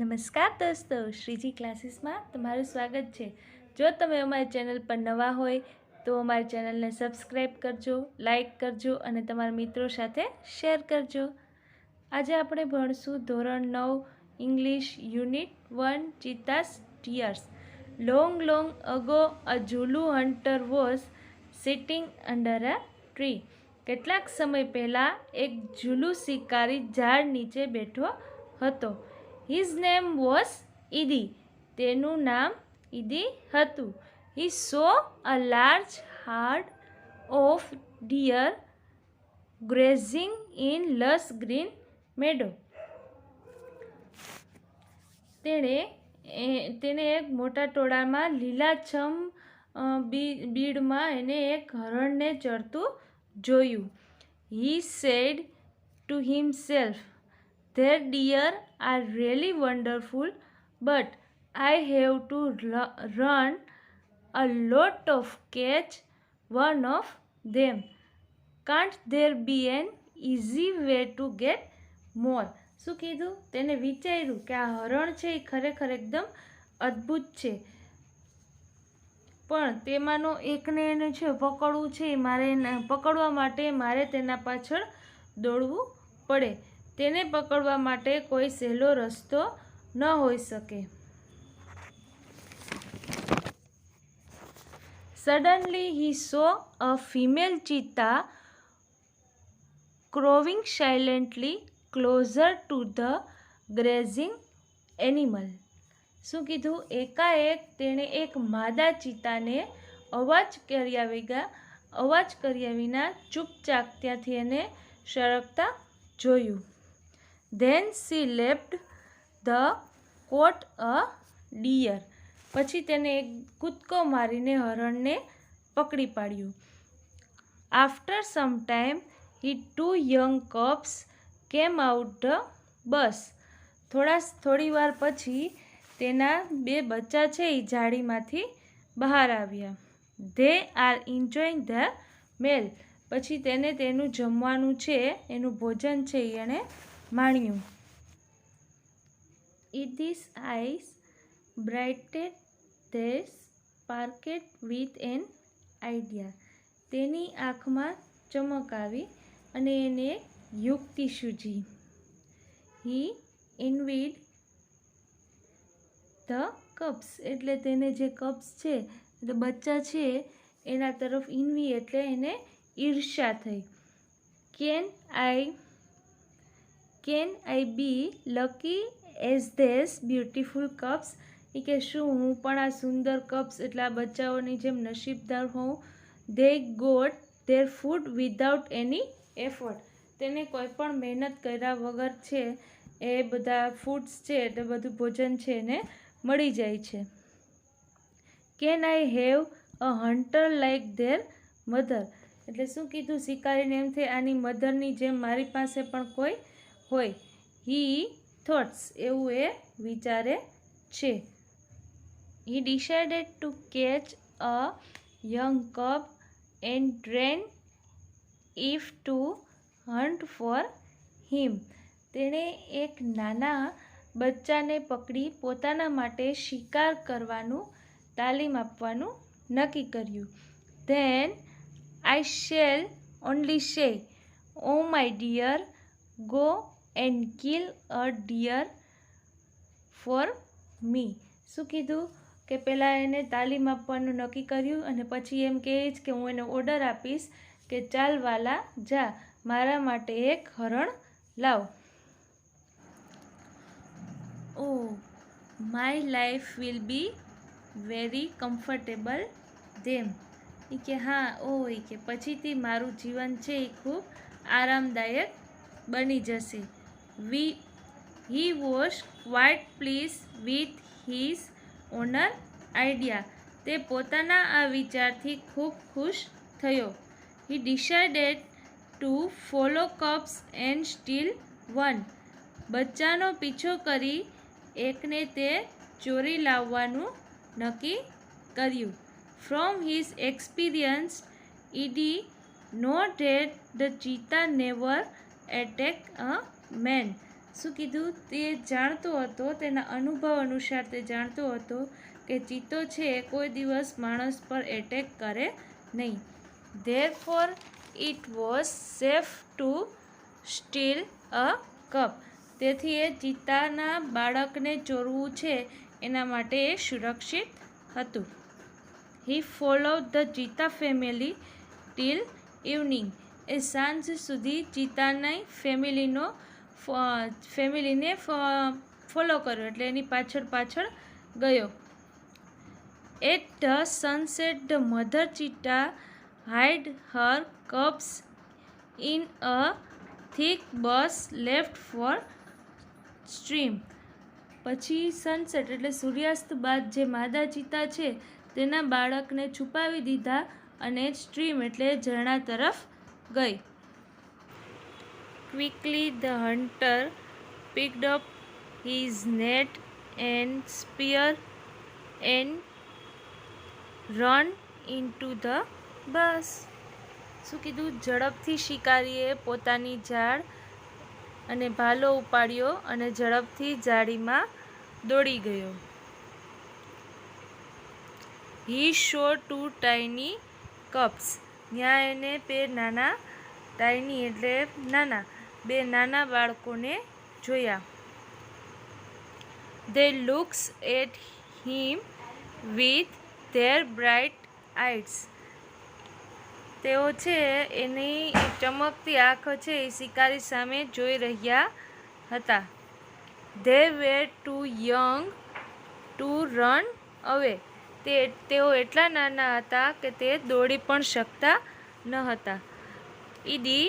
નમસ્કાર દોસ્તો, શ્રીજી ક્લાસીસમાં તમારું સ્વાગત છે। જો તમે અમારી ચેનલ પર નવા હોય તો અમારી ચેનલને સબસ્ક્રાઈબ કરજો, લાઈક કરજો અને તમારા મિત્રો સાથે શેર કરજો। આજે આપણે ભણશું ધોરણ 9 English unit 1 cheetah's tears. Long long ago a Zulu hunter was sitting under a tree. કેટલાક સમય પહેલાં એક ઝુલુ શિકારી ઝાડ નીચે બેઠો હતો। His name was Idi. તેનું નામ ઈદી હતું। He saw a large herd of deer grazing in lush green meadow. તેને એક મોટા ટોળામાં લીલાછમ બીડમાં એક હરણને ચરતું જોયું। He said to himself, "Their deer are really wonderful, but I have to run a lot of catch one of them. Can't there be an easy way to get more?" શું કીધું? તેને વિચાર્યું કે આ હરણ છે એ ખરેખર એકદમ અદ્ભુત છે, પણ તેમાંનો એકને એને છે પકડવું છે, પકડવા માટે મારે તેના પાછળ દોડવું પડે। તેને પકડવા માટે કોઈ સહેલો રસ્તો ન હોઈ શકે। Suddenly he saw a female cheetah crowing silently closer to the grazing animal. શું કીધું? એકાએક તેણે એક માદા ચિત્તાને અવાજ કર્યા વિના ચૂપચાપ ત્યાંથી એને સરકતા જોયું। Then she leapt the caught a deer. પછી તેને એક કૂદકો મારીને હરણને પકડી પાડ્યું। After some time, his two young cubs came out the bush. થોડી વાર પછી તેના બે બચ્ચા છે એ ઝાડીમાંથી બહાર આવ્યા। They are enjoying the meal. પછી તેને તેનું જમવાનું છે, એનું ભોજન છે એણે માણ્યું। Idi's eyes brightened, they sparkled with an idea. તેની આંખમાં ચમક આવી અને એને એક યુક્તિ સૂઝી। He envied the cubs. એટલે તેને જે કબ્સ છે એટલે બચ્ચા છે એના તરફ ઇન્વી એટલે એને ઈર્ષ્યા થઈ। Can I be lucky as these beautiful cubs? એ કે શું હું પણ આ સુંદર કબ્સ એટલે આ બચ્ચાઓની જેમ નસીબદાર હોઉં? They got their food without any effort. તેને કોઈ પણ મહેનત કર્યા વગર છે એ બધા ફૂડ્સ છે એટલે બધું ભોજન છે એને મળી જાય છે। Can I have a hunter like their mother? એટલે શું કીધું? શિકારીને એમ થાય આની મધરની જેમ મારી પાસે પણ કોઈ હોય। He thoughts. એવું એ વિચારે છે। He decided to catch a young cub and train it to hunt for him. તેણે એક નાના બચ્ચાને પકડી પોતાના માટે શિકાર કરવાનું તાલીમ આપવાનું નક્કી કર્યું। Then I shall only say, "Oh my dear, go and kill a deer for me." શું કીધું? કે પહેલાં એને તાલીમ આપવાનું નક્કી કર્યું અને પછી એમ કહે છે કે હું એને ઓર્ડર આપીશ કે ચાલ વાલા જા મારા માટે એક હરણ લાવ। Oh, my life will be very comfortable then. એ કે હા એ કે પછીથી મારું જીવન છે એ ખૂબ આરામદાયક બની જશે। He was quite pleased with his own idea. તે પોતાના આ વિચારથી ખૂબ ખુશ થયો। He decided to follow cubs and steal one. બચ્ચાનો પીછો કરી એકને તે ચોરી લાવવાનું નક્કી કર્યું। From his experience, Idi know that the cheetah never attack a man. શું કીધું? તે જાણતો હતો, તેના અનુભવ અનુસાર તે જાણતો હતો કે ચિત્તો છે એ કોઈ દિવસ માણસ પર એટેક કરે નહીં. Therefore it was safe to steal a cup. તેથી એ ચિત્તાના બાળકને ચોરવું છે એના માટે એ સુરક્ષિત હતું. He followed the cheetah family till evening. એ સાંજ સુધી ચિત્તાની ફેમિલીને ફોલો કર્યો, એટલે એની પાછળ ગયો. At the sunset the mother cheetah hide her cubs in a thick bush left for stream. પછી સનસેટ એટલે સૂર્યાસ્ત બાદ જે માદા ચિત્તા છે તેના બાળકને છુપાવી દીધા અને સ્ટ્રીમ એટલે ઝરણા તરફ ગઈ. Quickly the hunter picked up his net and spear and run into the bus. શું કીધું? ઝડપથી શિકારીએ પોતાની ઝાડ અને ભાલો ઉપાડ્યો અને ઝડપથી જાળીમાં દોડી ગયો. He saw two tiny cubs. ત્યાં એને બે નાના બાળકોને જોયા. They looked at him with their bright eyes. તેઓ છે એની ચમકતી આંખો છે એ શિકારી સામે જોઈ રહ્યા હતા. They were too young to run away. તેઓ એટલા નાના હતા કે તે દોડી પણ શકતા ન હતા. Edie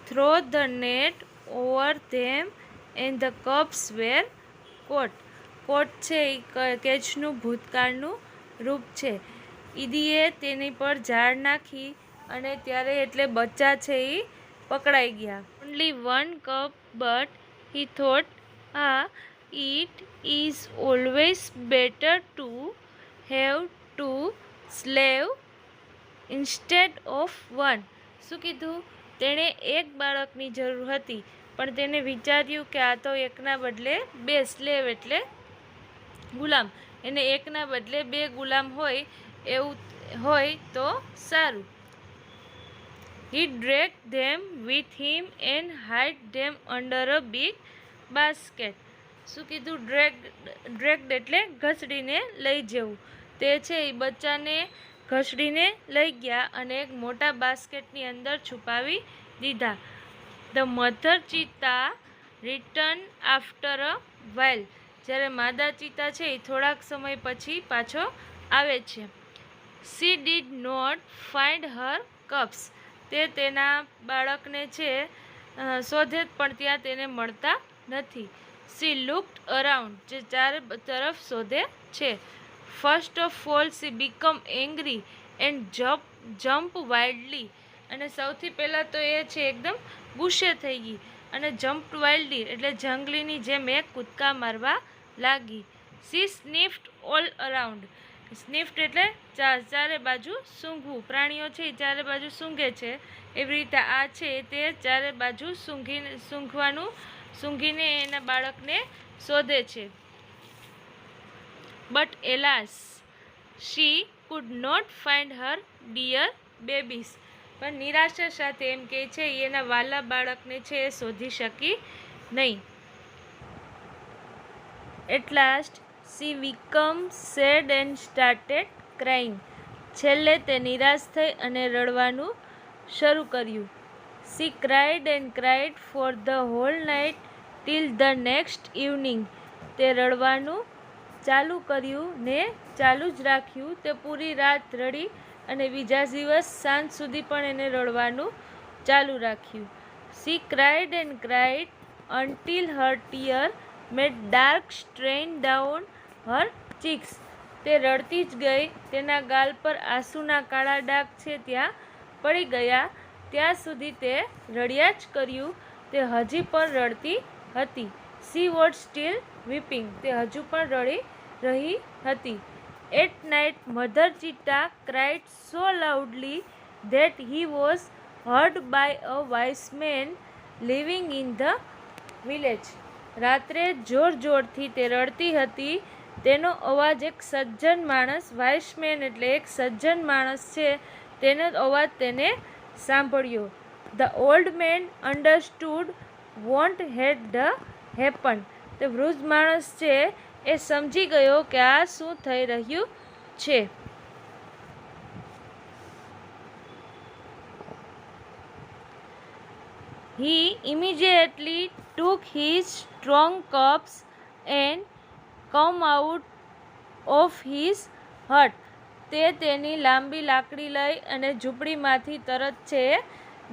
threw the net over them and the cubs were caught. કોટ છે એ કેચનું ભૂતકાળનું રૂપ છે. ઈદીએ તેની પર ઝાડ નાખી અને ત્યારે એટલે બચ્ચા છે એ પકડાઈ ગયા. Only one cub, but he thought, it is always better to have two slave instead of one. શું કીધું? તેણે એક બાળકની જરૂર હતી, પણ તેને વિચાર્યું કે આ તો એકના બદલે બે સ્લેવ એટલે ગુલામ, એને એકના બદલે બે ગુલામ હોય એવું હોય તો સારું. He dragged them with him and hid them under a big basket. શું કીધું? ડ્રેગ્ડ એટલે ઘસડીને લઈ જવું. તે છે એ બચ્ચાને ઘસડીને લઈ ગયા અને એક મોટા બાસ્કેટની અંદર છુપાવી દીધા. The mother cheetah return after a while. જ્યારે માદા ચિત્તા છે એ થોડાક સમય પછી પાછો આવે છે. She did not find her cubs. તે તેના બાળકને છે શોધે પણ ત્યાં તેને મળતા નથી. She looked around. જે ચારે તરફ શોધે છે. First of all she became angry and jumped wildly. અને સૌથી પહેલાં તો એ છે એકદમ ગુસ્સે થઈ ગઈ અને જમ્પ્ડ વાઇલ્ડલી એટલે જંગલીની જેમ એ કૂદકા મારવા લાગી. She sniffed all around. સ્નિફ્ટ એટલે ચારે બાજુ સૂંઘવું. પ્રાણીઓ છે એ ચારે બાજુ સૂંઘે છે, એવી રીતે આ છે તે ચારે બાજુ સૂંઘીને એના બાળકને શોધે છે. But alas she could not find her dear babies. પણ નિરાશા સાથે એમ કહે છે એના વાલા બાળકને છે એ શોધી શકી નહીં. At last she became sad and started crying. છેલ્લે તે નિરાશ થઈ અને રડવાનું શરૂ કર્યું. She cried and cried for the whole night till the next evening. તે રડવાનું ચાલુ કર્યું ને ચાલુ જ રાખ્યું. તે પૂરી રાત રડી અને બીજા દિવસ સાંજ સુધી પણ એને રડવાનું ચાલુ રાખ્યું. She cried and cried until her tear made dark stain down her cheeks. તે રડતી જ ગઈ. તેના ગાલ પર આંસુના કાળા ડાઘ છે ત્યાં પડી ગયા. ત્યાં સુધી તે રડ્યા જ કર્યું. તે હજી પણ રડતી હતી. She was still weeping. તે હજુ પણ રડી રહી હતી. At night mother cheetah cried so loudly that he was heard by a wise man living in the village. રાત્રે જોર જોરથી તે રડતી હતી. તેનો અવાજ એક સજ્જન માણસ, વાઇસમેન એટલે એક સજ્જન માણસ છે, તેનો અવાજ તેને સાંભળ્યો. The old man understood want had the happen. તે વૃદ્ધ માણસ છે એ સમજી ગયો કે આ શું થઈ રહ્યું છે. He immediately took his strong cups and come out of his hut. તે તેની લાંબી લાકડી લઈ અને ઝૂંપડીમાંથી તરત છે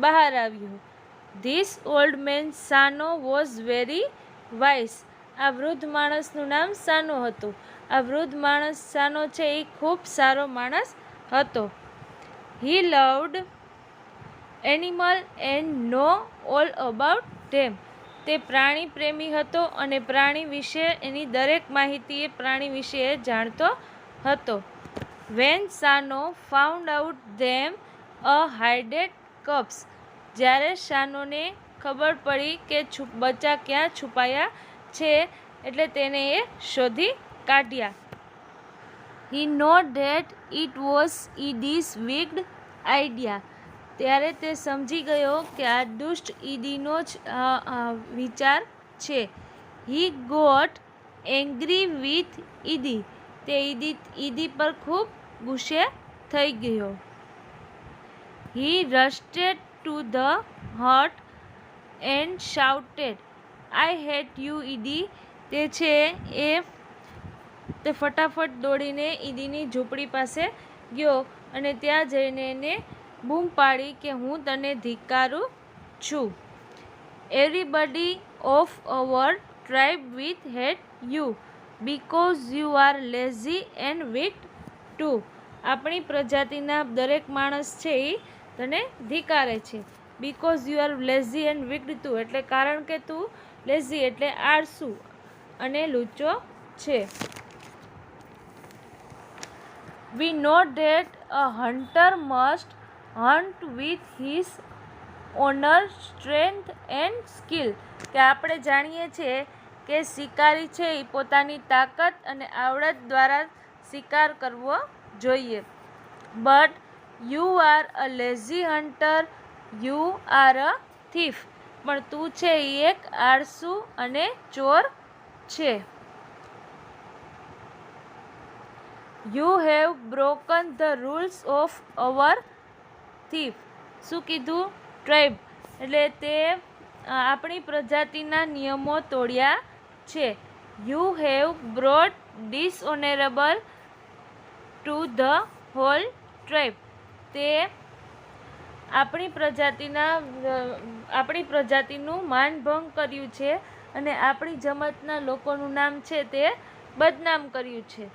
બહાર આવ્યો. This old man Sano was very wise. આ વૃદ્ધ માણસનું નામ સાનો હતું. આ વૃદ્ધ માણસ સાનો છે એ ખૂબ સારો માણસ હતો. He loved animal and know all about them. તે પ્રાણી પ્રેમી હતો અને પ્રાણી વિશે એની દરેક માહિતી એ પ્રાણી વિશે એ જાણતો હતો. વેન સાનો ફાઉન્ડ આઉટ ધેમ અ હાઇડેડ કપ્સ. જ્યારે સાનોને ખબર પડી કે બચ્ચા ક્યાં છુપાયા છે એટલે તેને એ શોધી કાઢ્યા. He know that it was Edie's wicked idea. ત્યારે તે સમજી ગયો કે આ દુષ્ટ ઈદીનો જ વિચાર છે. He got angry with Edie. તે ઈદી પર ખૂબ ગુસ્સે થઈ ગયો. He rushed to the hut and shouted, I hate you, Edie. તે ફટાફટ દોડીને ઈદીની ઝૂંપડી પાસે ગયો અને ત્યાં જઈને એને બૂમ પાડી કે હું તને ધિક્કારું છું. Everybody of our tribe will hate you because you are lazy and weak too. આપણી પ્રજાતિના દરેક માણસ છે એ તને ધિક્કારે છે. Because you are lazy and weak too એટલે કારણ કે તું લેઝી એટલે આળસુ અને લૂચો છે. We know that a hunter must hunt with his honor, strength and skill. કે આપણે જાણીએ છીએ કે શિકારી છે એ પોતાની તાકાત અને આવડત દ્વારા શિકાર કરવો જોઈએ. But you are a lazy hunter, you are a thief. પણ તું છે એ એક આળસુ અને ચોર છે. You have broken the rules of our thief. શું કીધું? ટ્રાઇબ એટલે તે આપણી પ્રજાતિના નિયમો તોડ્યા છે. You have brought dishonorable to the whole tribe. તે આપણી પ્રજાતિનું માનભંગ કર્યું છે અને આપણી જમાતના લોકોનું નામ છે તે બદનામ કર્યું છે.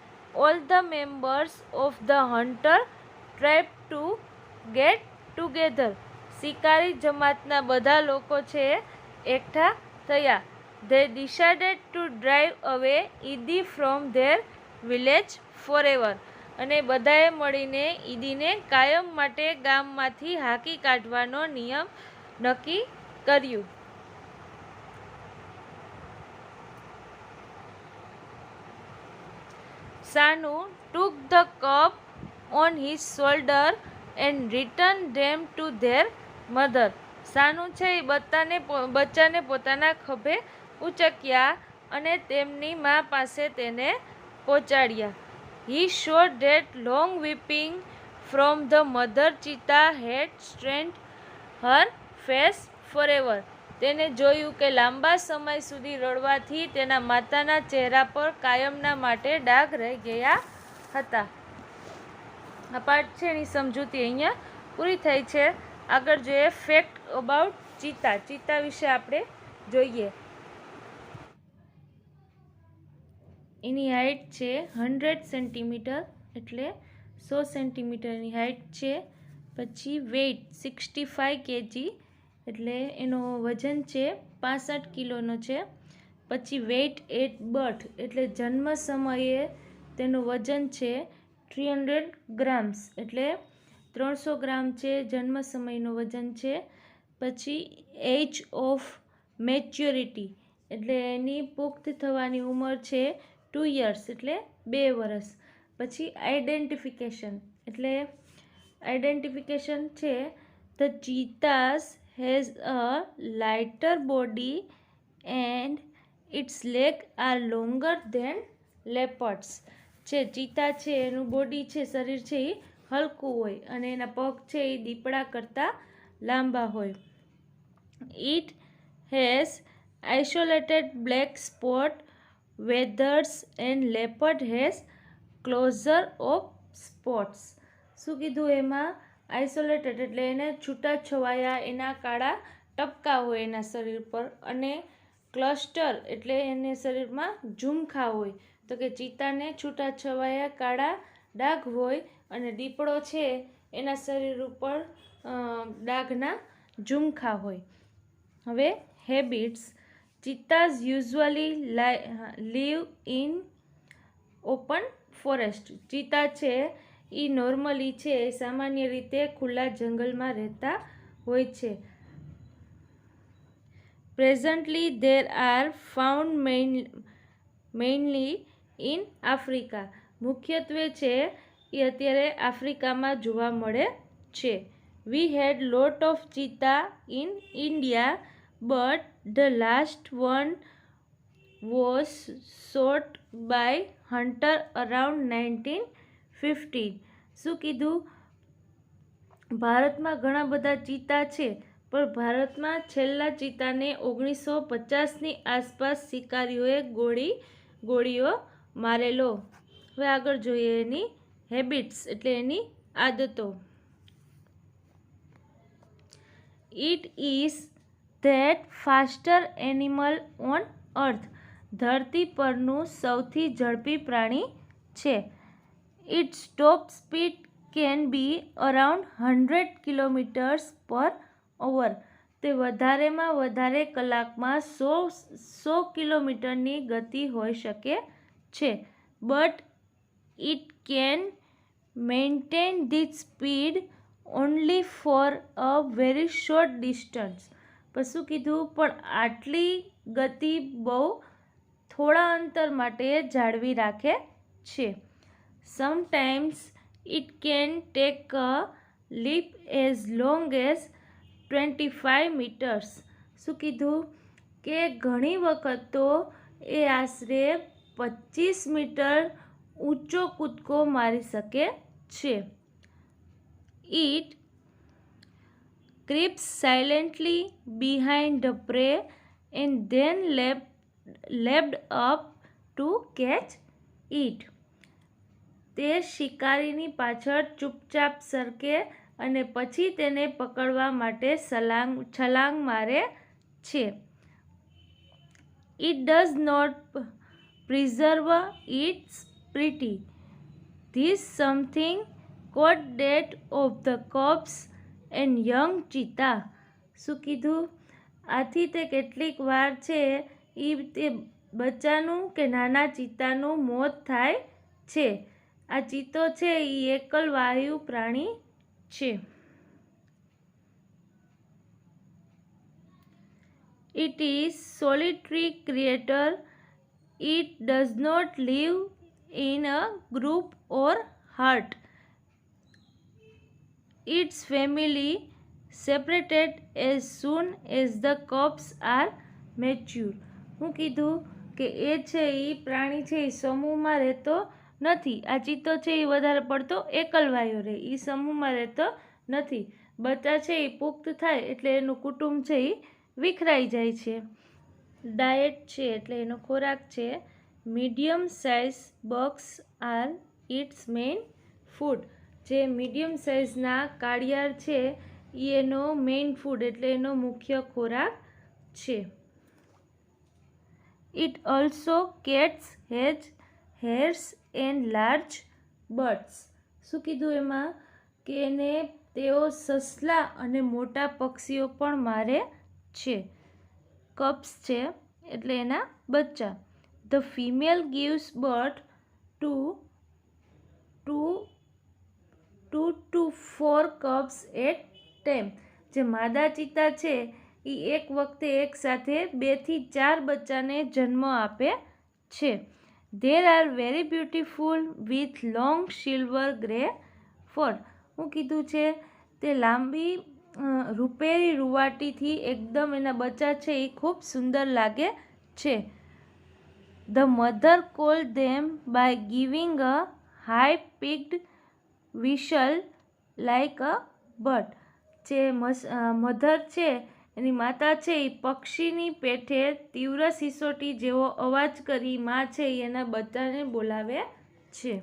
All the members of the hunter tribe to get together. શિકારી જમાતના બધા લોકો છે એકઠા થયા. They decided to drive away Edie from their village forever. અને બધાએ મળીને ઈદીને કાયમ માટે ગામમાંથી હાંકી કાઢવાનો નિયમ નક્કી કર્યું. Sanu took the cup on his shoulder and returned them to their mother. Sanu છે એ બચ્ચાને પોતાના ખભે ઉચક્યા અને તેમની મા પાસે તેને પહોંચાડ્યા. He saw that long weeping from the mother cheetah had stained her face forever. તેને જોયું કે લાંબા સમય સુધી રડવાથી તેના માતાના ચહેરા પર કાયમના માટે ડાઘ રહી ગયા હતા. આ પાઠ છે એની સમજૂતી અહીંયા પૂરી થઈ છે. આગળ જોઈએ ફેક્ટ અબાઉટ ચીતા. ચીતા વિશે આપણે જોઈએ. એની હાઇટ છે 100 સેન્ટીમીટર એટલે 100 સેન્ટીમીટરની હાઇટ છે. પછી વેઇટ 65 kg એટલે એનો વજન છે 65 કિલોનો છે. પછી વેઇટ એટ બર્થ એટલે જન્મ સમયે તેનું વજન છે 300 ગ્રામ્સ એટલે 300 ગ્રામ છે જન્મ સમયનું વજન છે. પછી એજ ઓફ મેચ્યોરિટી એટલે એની પુખ્ત થવાની ઉંમર છે 2 years એટલે 2 વર્ષ. પછી આઈડેન્ટિફિકેશન એટલે આઈડેન્ટિફિકેશન છે the cheetahs has a lighter body and its leg are longer than leopards. છે ચીતા છે એનું બોડી છે શરીર છે એ હલકું હોય અને એના પગ છે એ દીપડા કરતાં લાંબા હોય. It has isolated black spot whereas and leopard has closer of spots. શું કીધું એમાં? આઇસોલેટેડ એટલે એને છૂટાછવાયા એના કાળા ટપકા હોય એના શરીર પર, અને ક્લસ્ટર એટલે એને શરીરમાં ઝુમખા હોય. તો કે ચીતાને છૂટાછવાયા કાળા ડાઘ હોય અને દીપડો છે એના શરીર ઉપર ડાઘના ઝુમખા હોય. હવે habits. Cheetahs usually live in open forest. ચીતા છે એ નોર્મલી છે સામાન્ય રીતે ખુલ્લા જંગલમાં રહેતા હોય છે. Presently there are found mainly in Africa. મુખ્યત્વે છે એ અત્યારે આફ્રિકામાં જોવા મળે છે. We had lot of cheetah in India but the last one was shot by hunter around 1915. શું કીધું? ભારતમાં ઘણા બધા ચીતા છે પણ ભારતમાં છેલ્લા ચીતાને 1950ની આસપાસ શિકારીઓએ ગોળીઓ મારેલો. હવે આગળ જોઈએ એની હેબિટ્સ એટલે એની આદતો. It is that faster animal on earth. ધરતી પરનું સૌથી ઝડપી પ્રાણી છે. Its top speed can be around 100 kilometres per hour. તે વધારેમાં વધારે કલાકમાં 100 કિલોમીટરની ગતિ હોઈ શકે છે. But it can maintain this speed only for a very short distance. પણ શું કીધું? પણ આટલી ગતિ બહુ થોડા અંતર માટે જાળવી રાખે છે. Sometimes it can take a leap as long as 25 meters. શું કીધું? કે ઘણી વખત તો એ આશરે 25 મીટર ઊંચો કૂદકો મારી શકે છે. It creeps silently behind the prey and then leapt up to catch it. તે શિકારીની પાછળ ચૂપચાપ સરકે અને પછી તેને પકડવા માટે છલાંગ મારે છે. It does not preserve its pretty. This something caught that of the cubs and young cheetah. શું કીધું? આથી તે કેટલીક વાર છે એ તે બચ્ચાનું કે નાના ચિત્તાનું મોત થાય છે. આ ચિત્તો છે એ એકલવાયુ પ્રાણી છે. It is solitary creature. It does not live in a group or herd. Its family separated as soon as the cubs are mature. હું કીધું કે એ છે એ પ્રાણી છે એ સમૂહમાં રહેતો નથી. આ ચિત્તો છે એ વધારે પડતો એકલવાયો રહે, એ સમૂહમાં રહેતો નથી. બચ્ચા છે એ પુખ્ત થાય એટલે એનું કુટુંબ છે એ વિખરાઈ જાય છે. ડાયટ છે એટલે એનો ખોરાક છે. Medium size bucks are its main food. જે મીડિયમ સાઇઝના કાળિયાર છે એ એનો મેઇન ફૂડ એટલે એનો મુખ્ય ખોરાક છે. It also cats hairs and large birds. શું કીધું એમાં? કે એને તેઓ સસલા અને મોટા પક્ષીઓ પણ મારે છે. કપ્સ છે એટલે એના બચ્ચા. The female gives birth to 4 cubs at time. જે માદા ચિત્તા છે એ એક વખતે એક સાથે 2 થી 4 બચ્ચાને જન્મ આપે છે. There are very beautiful with long silver grey fur. હું કીધું છે તે લાંબી રૂપેરી રૂવાટીથી એકદમ એના બચ્ચા છે એ ખૂબ સુંદર લાગે છે. The mother call them by giving a high pitched whistle like a bird. જે મધર છે એની માતા છે એ પક્ષીની પેઠે તીવ્ર સિસોટી જેવો અવાજ કરી માં છે એના બચ્ચાને બોલાવે છે.